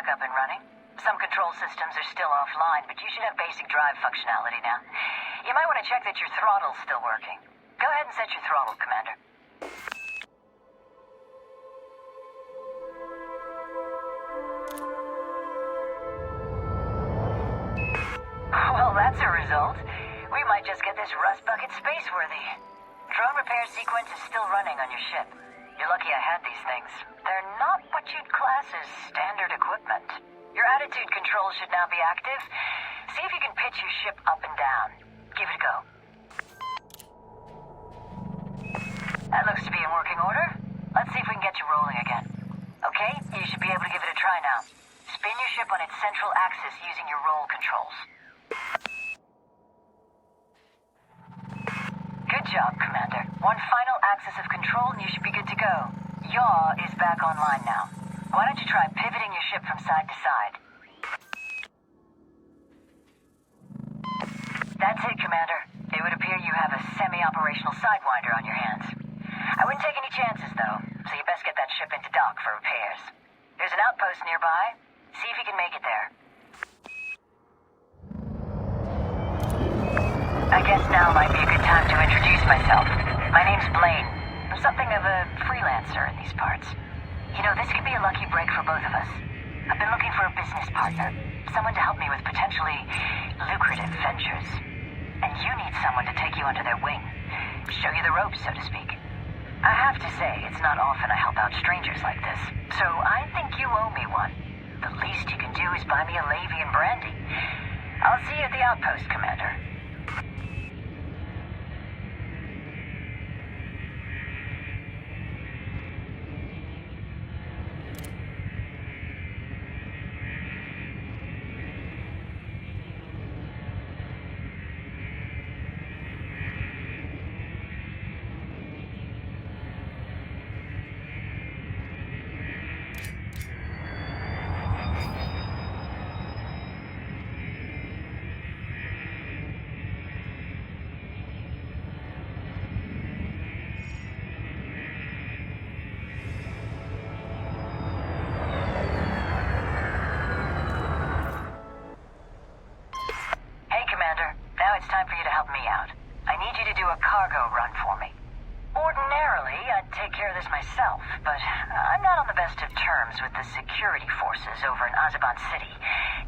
back up and running. Some control systems are still offline, but you should have basic drive functionality now. You might want to check that your throttle's still working. Go ahead and set your throttle, Commander. Well, that's a result. We might just get this rust bucket space-worthy. Drone repair sequence is still running on your ship. You're lucky I had these things. They're not what you'd class as standard equipment. Your attitude control should now be active. See if you can pitch your ship up and down. Give it a go. That looks to be in working order. Let's see if we can get you rolling again. Okay, you should be able to give it a try now. Spin your ship on its central axis using your roll controls. Good job, Commander. One final axis of control and you should be good to go. Yaw is back online now. Why don't you try pivoting your ship from side to side? That's it, Commander. It would appear you have a semi-operational sidewinder on your hands. I wouldn't take any chances, though, so you best get that ship into dock for repairs. There's an outpost nearby. See if you can make it there. I guess now might be a good time to introduce myself. My name's Blaine. I'm something of a freelancer in these parts. You know, this could be a lucky break for both of us. I've been looking for a business partner, someone to help me with potentially lucrative ventures. And you need someone to take you under their wing, show you the ropes, so to speak. I have to say, it's not often I help out strangers like this, so I think you owe me one. The least you can do is buy me a Levy and brandy. I'll see you at the outpost, Commander. It's time for you to help me out. I need you to do a cargo run for me. Ordinarily, I'd take care of this myself, but I'm not on the best of terms with the security forces over in Azaban City,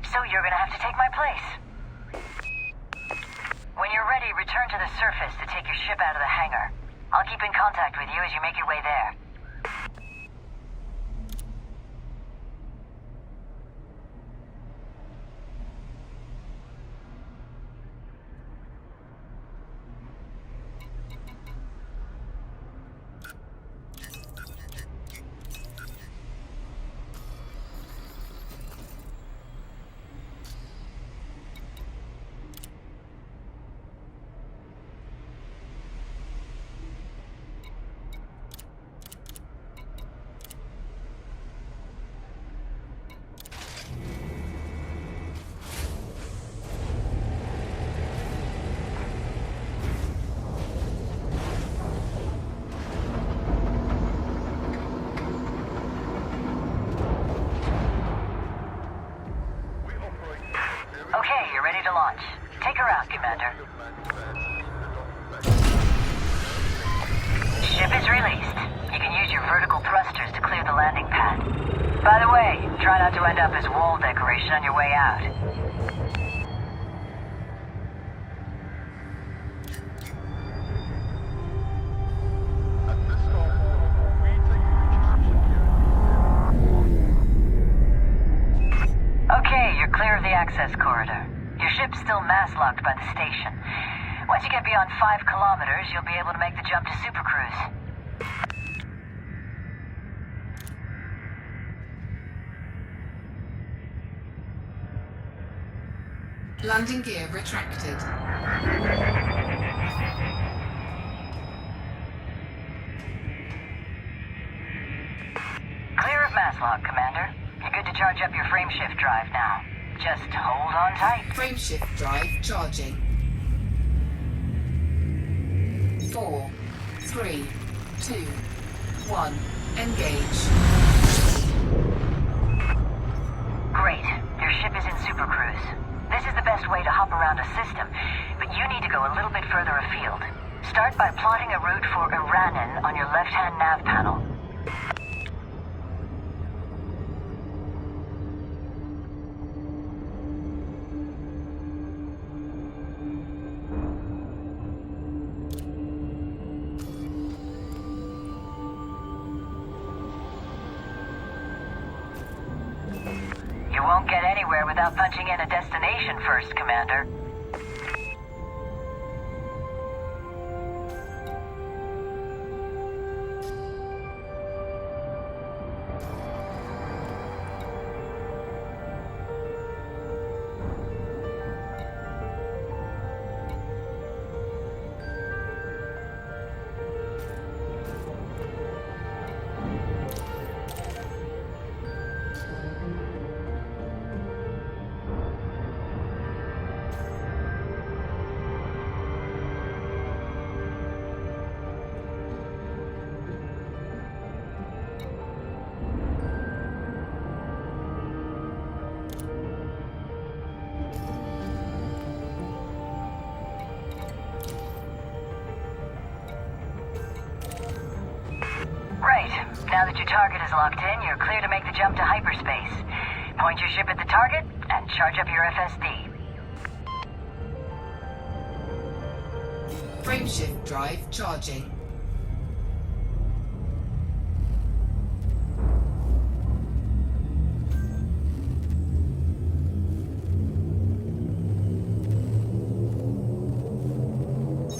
so you're gonna have to take my place. When you're ready, return to the surface to take your ship out of the hangar. I'll keep in contact with you as you make your way there. Okay, you're ready to launch. Take her out, Commander. Ship is released. You can use your vertical thrusters to clear the landing pad. By the way, try not to end up as wall decoration on your way out. Okay, you're clear of the access corridor. Your ship's still mass-locked by the station. Once you get beyond 5 kilometers, you'll be able to make the jump to Supercruise. Landing gear retracted. Clear of mass-lock, Commander. You're good to charge up your frameshift drive now. Just hold on tight. Frameshift drive charging. 4, 3, 2, 1. Engage. You won't get anywhere without punching in a destination first, Commander. Right. Now that your target is locked in, you're clear to make the jump to hyperspace. Point your ship at the target and charge up your FSD. Frameshift drive charging.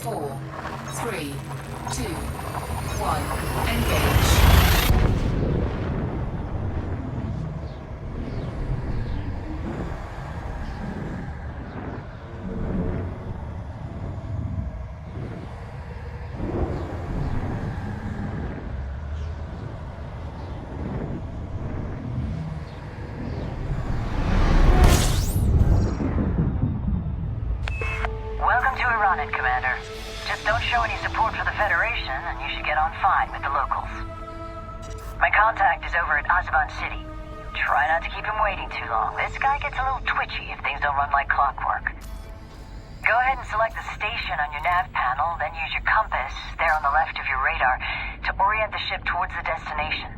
Four, three, two, one, engage. Welcome to Iran, Commander. Just don't show any support for the Federation, and you should get on fine with the locals. My contact is over at Azavan City. Try not to keep him waiting too long. This guy gets a little twitchy if things don't run like clockwork. Go ahead and select the station on your nav panel, then use your compass, there on the left of your radar, to orient the ship towards the destination.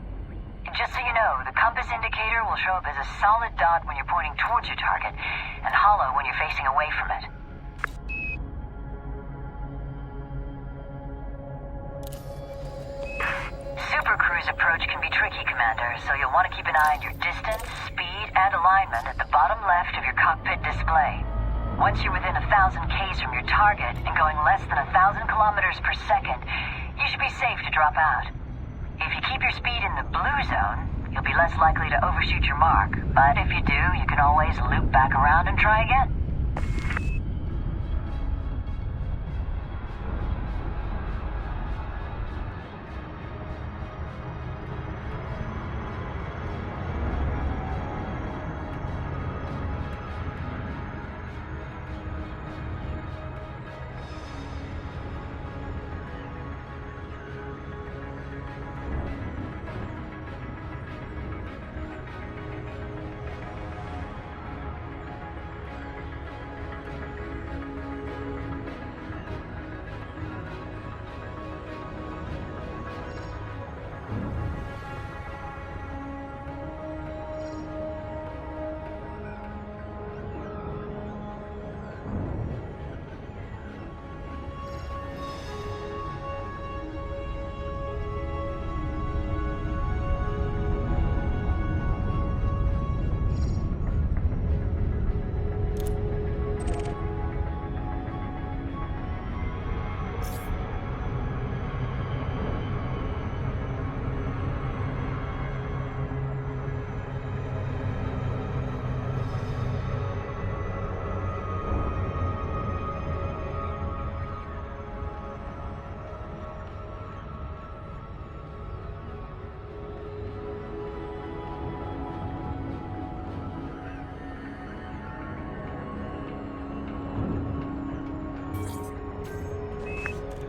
And just so you know, the compass indicator will show up as a solid dot when you're pointing towards your target, and hollow when you're facing away from it. Super cruise approach can be tricky, Commander, so you'll want to keep an eye on your distance, speed, and alignment at the bottom left of your cockpit display. Once you're within 1,000 Ks from your target and going less than 1,000 kilometers per second, you should be safe to drop out. If you keep your speed in the blue zone, you'll be less likely to overshoot your mark, but if you do, you can always loop back around and try again.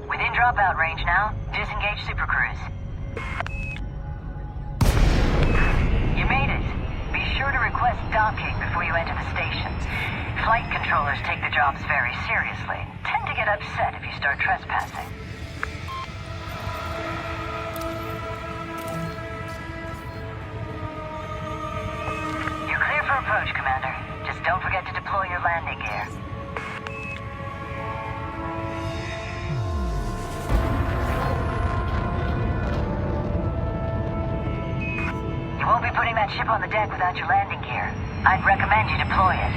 Within dropout range now, disengage Supercruise. You made it. Be sure to request docking before you enter the station. Flight controllers take the jobs very seriously. Tend to get upset if you start trespassing. You're clear for approach, Commander. Just don't forget to deploy your landing gear. You won't be putting that ship on the deck without your landing gear. I'd recommend you deploy it.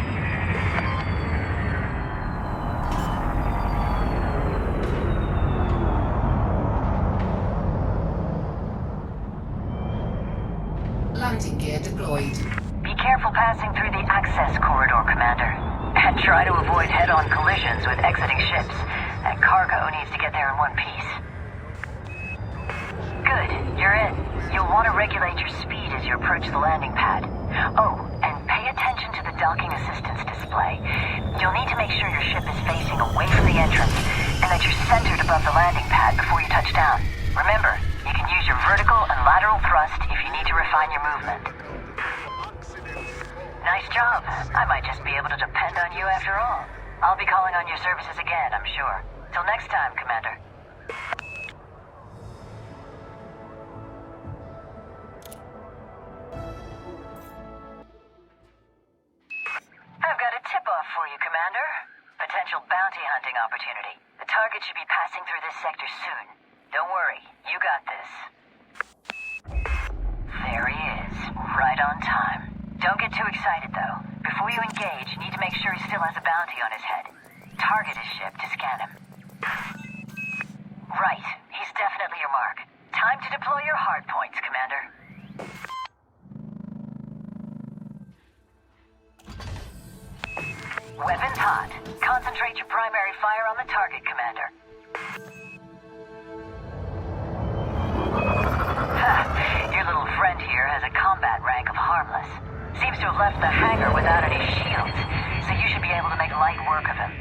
Landing gear deployed. Be careful passing through the access corridor, Commander. And try to avoid head-on collisions with exiting ships. That cargo needs to get there in one piece. Good, you're in. You'll want to regulate your speed as you approach the landing pad. Oh, and pay attention to the docking assistance display. You'll need to make sure your ship is facing away from the entrance, and that you're centered above the landing pad before you touch down. Remember, you can use your vertical and lateral thrust if you need to refine your movement. Nice job. I might just be able to depend on you after all. I'll be calling on your services again, I'm sure. Till next time, Commander. I've got a tip-off for you, Commander. Potential bounty hunting opportunity. The target should be passing through this sector soon. Don't worry, you got this. There he is, right on time. Don't get too excited, though. Before you engage, you need to make sure he still has a bounty on his head. Target his ship to scan him. Right, he's definitely your mark. Time to deploy your hard points, Commander. Weapons hot. Concentrate your primary fire on the target, Commander. Your little friend here has a combat rank of harmless. Seems to have left the hangar without any shields, so you should be able to make light work of him.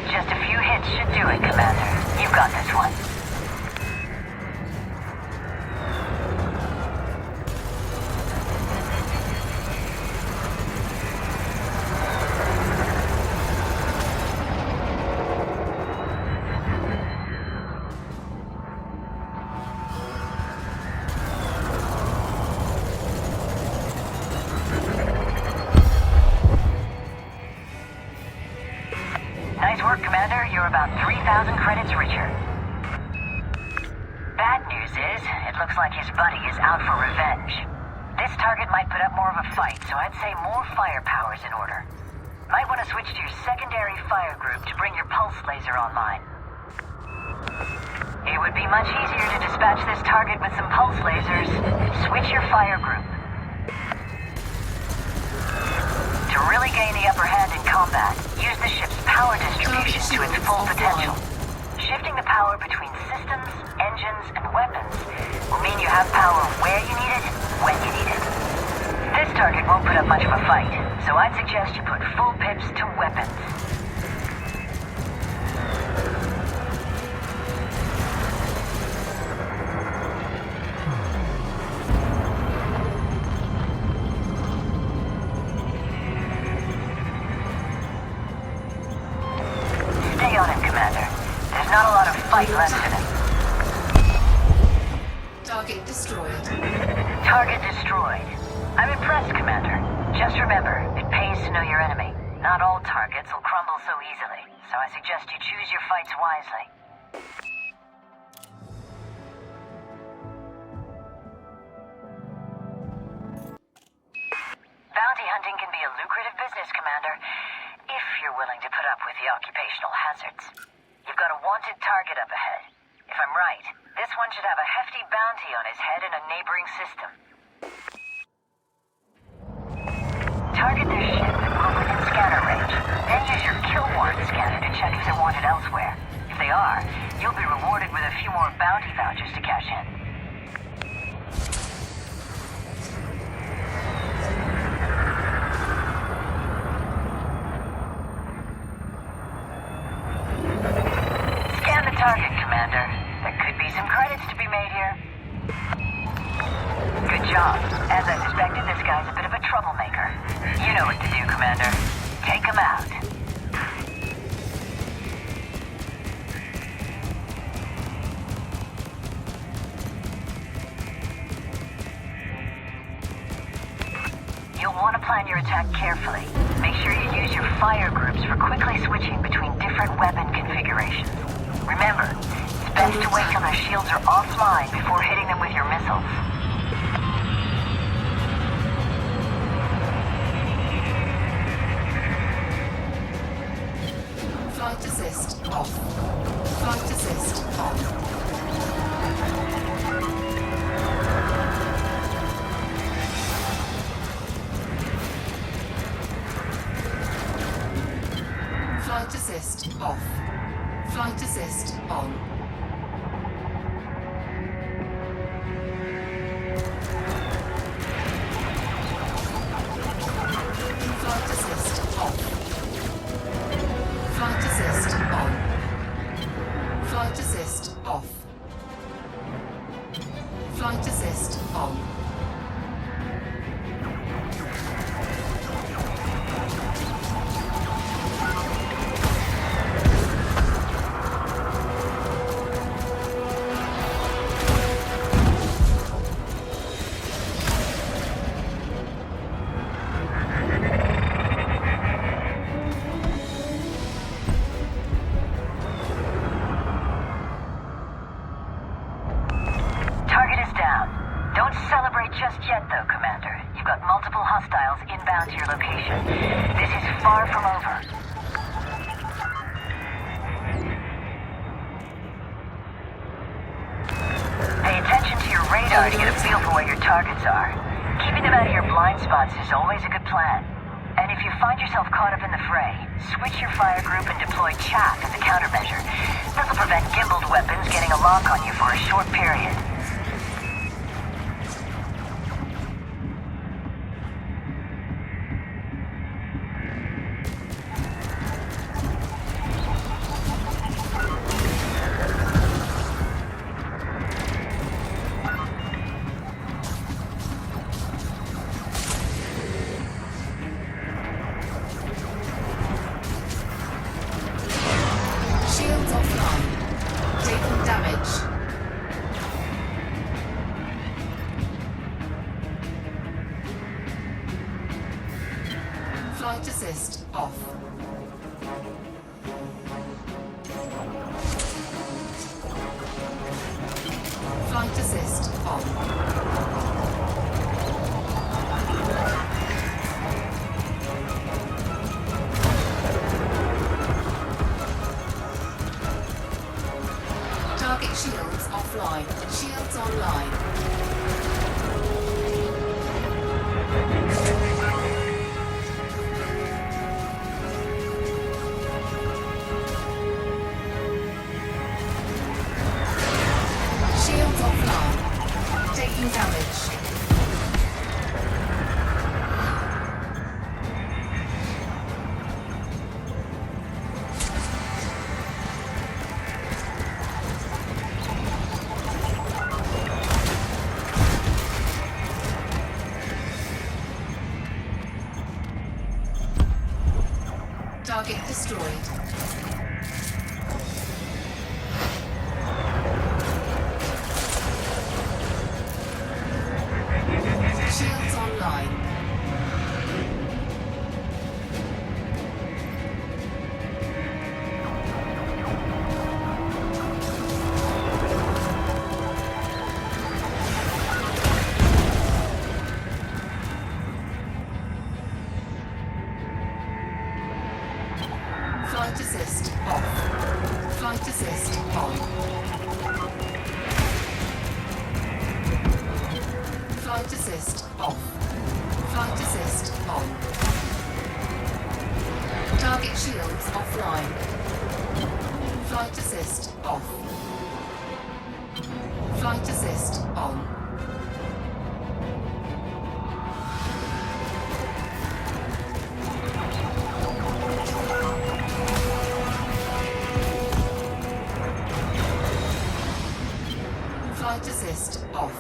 Just a few hits should do it, Commander. You've got this one. Nice work, Commander. You're about 3,000 credits richer. Bad news is, it looks like his buddy is out for revenge. This target might put up more of a fight, so I'd say more firepower's in order. Might want to switch to your secondary fire group to bring your pulse laser online. It would be much easier to dispatch this target with some pulse lasers. Switch your fire group. To really gain the upper hand in combat, use the ship's power distribution to its full potential. Shifting the power between systems, engines, and weapons will mean you have power where you need it, when you need it. This target won't put up much of a fight, so I'd suggest you put full pips to weapons. Stay on him, Commander. There's not a lot of fight left in him. Target destroyed. Target destroyed. I'm impressed, Commander. Just remember, it pays to know your enemy. Not all targets will crumble so easily, so I suggest you choose your fights wisely. Bounty hunting can be a lucrative business, Commander, if you're willing to put up with the occupational hazards. You've got a wanted target up ahead. If I'm right, this one should have a hefty bounty on his head in a neighboring system. Target their ship and move within scanner range. Then use your kill warrant scanner to check if they're wanted elsewhere. If they are, you'll be rewarded with a few more bounty vouchers to cash in. Scan the target, Commander. There could be some credits to be made here. Good job. As I suspected, this guy's a bit of a troublemaker. You know what to do, Commander. Take him out. You'll want to plan your attack carefully. Make sure you use your fire groups for quickly switching between different weapon configurations. Remember, it's best to wait till their shields are offline before hitting them with your missiles. Flight assist off. Flight assist on. Flight assist off. Flight assist on. Flight assist off. Flight assist on. Flight assist off. Flight assist on. Target is down. Don't celebrate just yet, though, Commander. You've got multiple hostiles inbound to your location. This is far from over. Pay attention to your radar to get a feel for where your targets are. Keeping them out of your blind spots is always a good plan. And if you find yourself caught up in the fray, switch your fire group and deploy chaff as a countermeasure. This'll prevent gimbaled weapons getting a lock on you for a short period. Shields offline. Taking damage. Flight assist off. Flight assist on. Target shields offline. Shields online. Shields offline. Taking damage. Target destroyed. Shields online. Flight assist off. Flight assist on. Flight assist off. Flight assist on. Target shields offline. Flight assist off. Flight assist on. Flight assist off.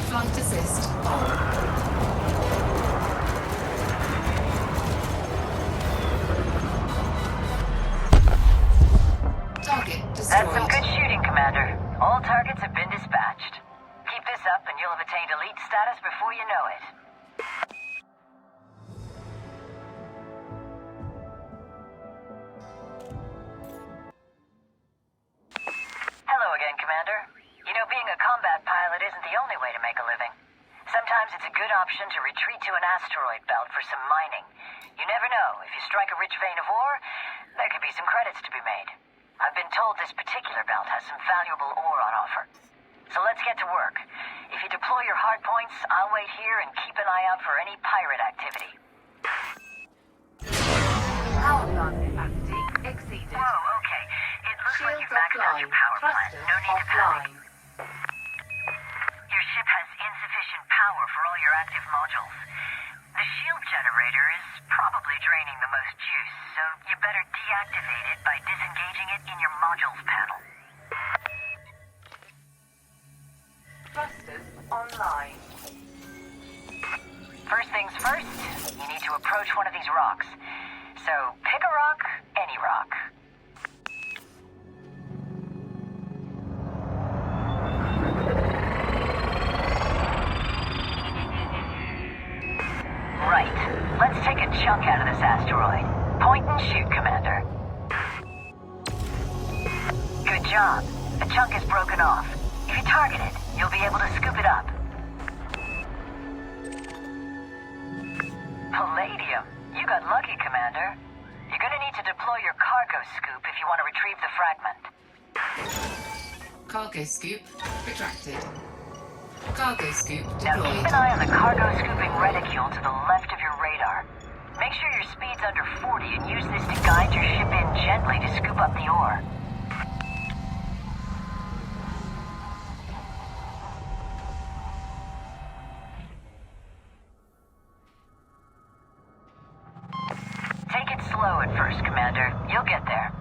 Flight assist on. Target destroyed. That's some good shooting, Commander. All targets have been dispatched. Keep this up and You'll have attained elite status before you know it. Hello again, Commander. You know, being a combat pilot isn't the only way to make a living. Sometimes it's a good option to retreat to an asteroid belt for some mining. You never know. If you strike a rich vein of ore, there could be some credits to be made. I've been told this particular belt has some valuable ore on offer. So let's get to work. If you deploy your hard points, I'll wait here and keep an eye out for any pirate activity. Power plant capacity exceeded. Whoa, okay. It looks like Shields you've maxed out offline. your power plant. Thrusters No need to panic. offline. Your ship has insufficient power for all your active modules. The shield generator is probably draining the most juice, so you better deactivate it by disengaging it in your modules panel. Thrusters online. First things first, you need to approach one of these rocks. So pick a rock, any rock. Right. Let's take a chunk out of this asteroid. Point and shoot, Commander. Good job. A chunk is broken off. If you target it, you'll be able to scoop it up. Palladium. You got lucky, Commander. You're gonna need to deploy your cargo scoop if you want to retrieve the fragment. Cargo scoop retracted. Cargo scoop Now keep deployed. an eye on the cargo scooping reticule to the left of your radar. Make sure your speed's under 40 and use this to guide your ship in gently to scoop up the ore. Take it slow at first, Commander. You'll get there.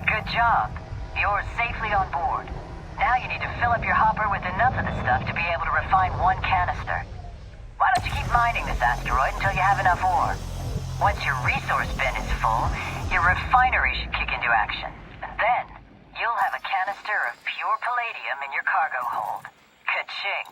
Good job. You're safely on board. Now you need to fill up your hopper with enough of the stuff to be able to refine one canister. Why don't you keep mining this asteroid until you have enough ore? Once your resource bin is full, your refinery should kick into action. And then, you'll have a canister of pure palladium in your cargo hold. Ka-ching.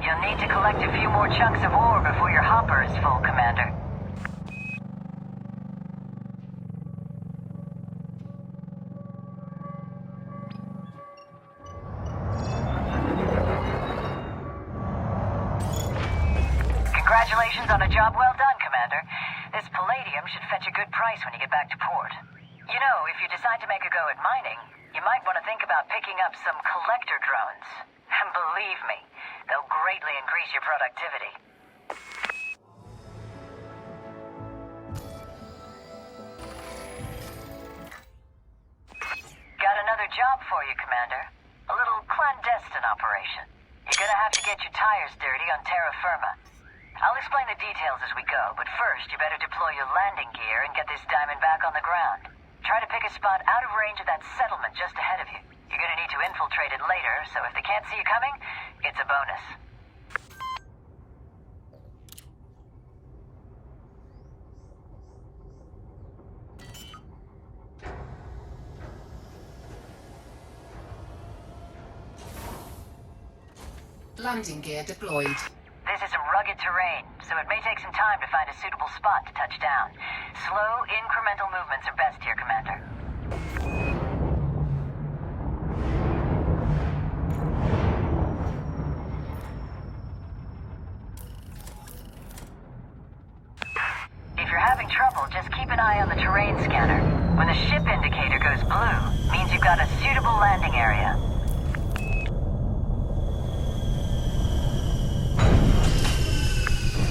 You'll need to collect a few more chunks of ore before your hopper is full, Commander. Congratulations on a job well done, Commander. This palladium should fetch a good price when you get back to port. You know, if you decide to make a go at mining, you might want to think about picking up some collector drones. And believe me, they'll greatly increase your productivity. job for you, Commander. A little clandestine operation. You're gonna have to get your tires dirty on terra firma. I'll explain the details as we go, but first you better deploy your landing gear and get this diamond back on the ground. Try to pick a spot out of range of that settlement just ahead of you. You're gonna need to infiltrate it later, so if they can't see you coming, it's a bonus. Landing gear deployed. This is some rugged terrain, so it may take some time to find a suitable spot to touch down. Slow, incremental movements are best here, Commander. If you're having trouble, just keep an eye on the terrain scanner. When the ship indicator goes blue, means you've got a suitable landing area.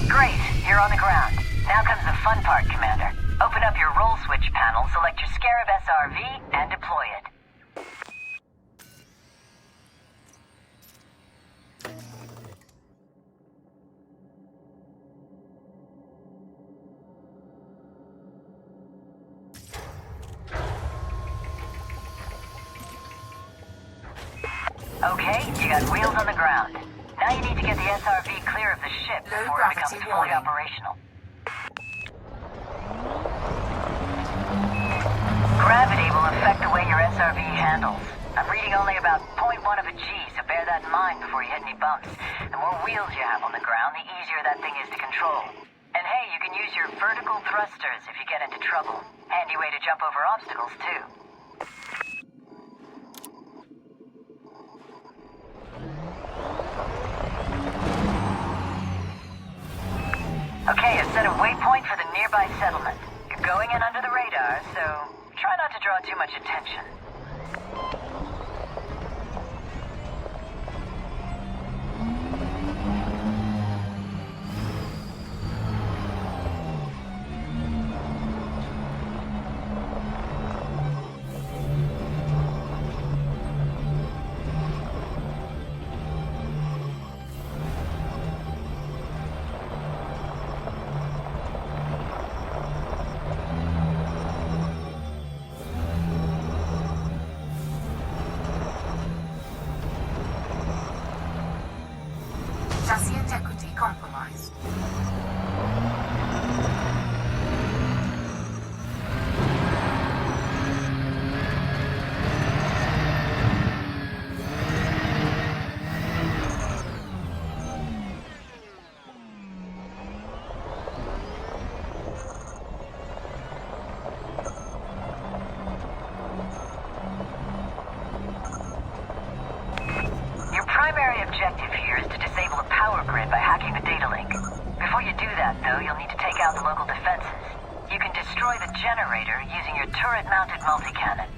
Great, you're on the ground. Now comes the fun part, Commander. Open up your roll switch panel, select your Scarab SRV, and deploy it. Okay, you got wheels on the ground. Now you need to get the SRV clear of the ship Low before it gravity becomes fully warning. operational. Gravity will affect the way your SRV handles. I'm reading only about 0.1 of a G, so bear that in mind before you hit any bumps. The more wheels you have on the ground, the easier that thing is to control. And hey, you can use your vertical thrusters if you get into trouble. Handy way to jump over obstacles, too. Okay, I've set a waypoint for the nearby settlement. You're going in under the radar, so try not to draw too much attention. Chassis integrity compromised. Your primary objective here is to disable a power grid by hacking the data link. Before you do that, though, you'll need to take out the local defenses. You can destroy the generator using your turret-mounted multi-cannon.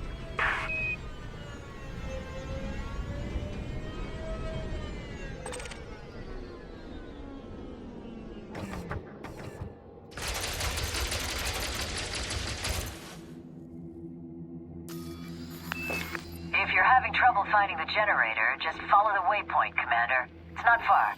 If you're having trouble finding the generator, just follow the waypoint, Commander. It's not far.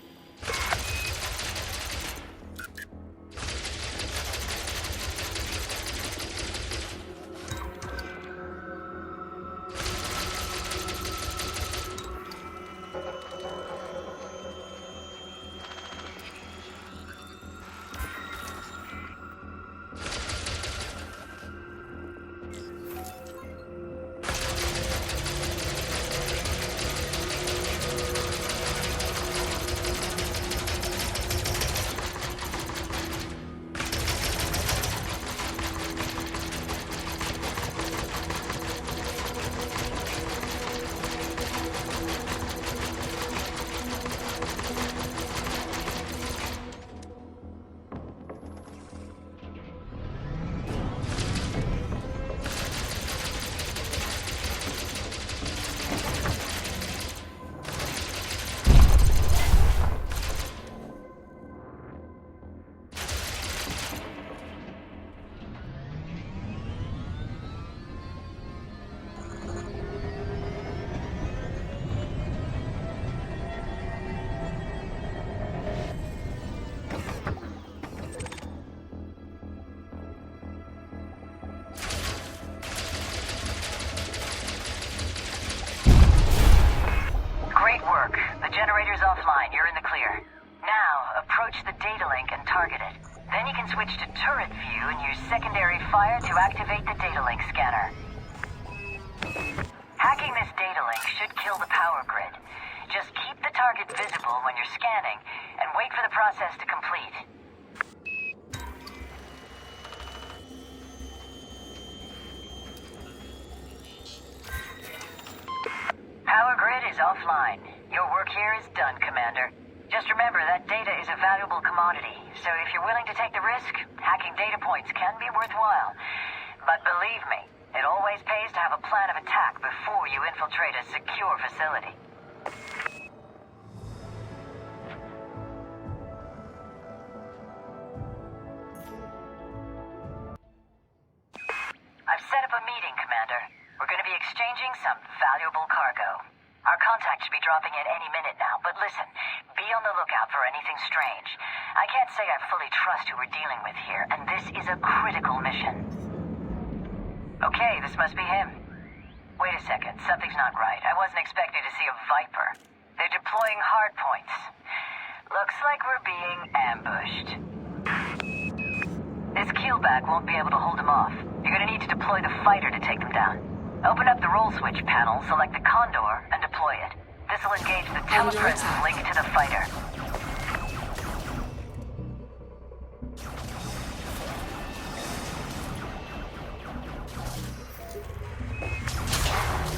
view and use secondary fire to activate the data link scanner. Hacking this data link should kill the power grid. Just keep the target visible when you're scanning and wait for the process to complete. Power grid is offline. Your work here is done, Commander. Just remember that data is a valuable commodity, so if you're willing to take the risk, hacking data points can be worthwhile. But believe me, it always pays to have a plan of attack before you infiltrate a secure facility. I've set up a meeting, Commander. We're going to be exchanging some valuable cargo. Our contact should be dropping in any minute now, but listen, be on the lookout for anything strange. I can't say I fully trust who we're dealing with here, and this is a critical mission. Okay, this must be him. Wait a second, something's not right. I wasn't expecting to see a Viper. They're deploying hardpoints. Looks like we're being ambushed. This keelback won't be able to hold them off. You're gonna need to deploy the fighter to take them down. Open up the roll switch panel, select the Condor, and deploy it. This will engage the telepresence link to the fighter.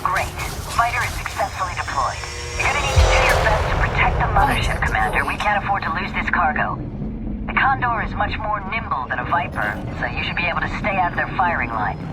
Great. Fighter is successfully deployed. You're gonna need to do your best to protect the mothership, Commander. We can't afford to lose this cargo. The Condor is much more nimble than a Viper, so you should be able to stay out of their firing line.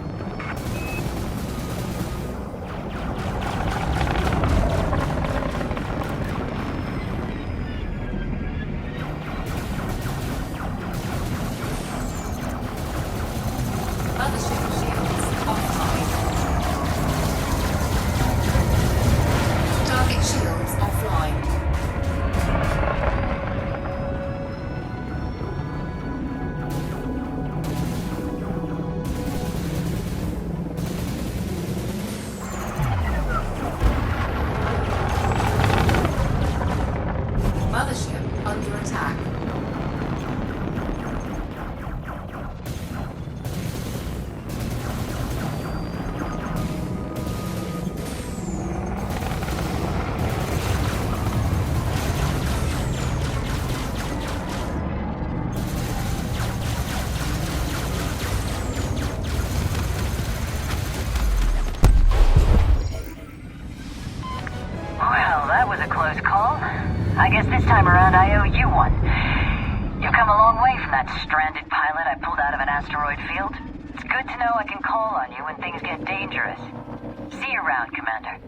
I guess this time around I owe you one. You've come a long way from that stranded pilot I pulled out of an asteroid field. It's good to know I can call on you when things get dangerous. See you around, Commander.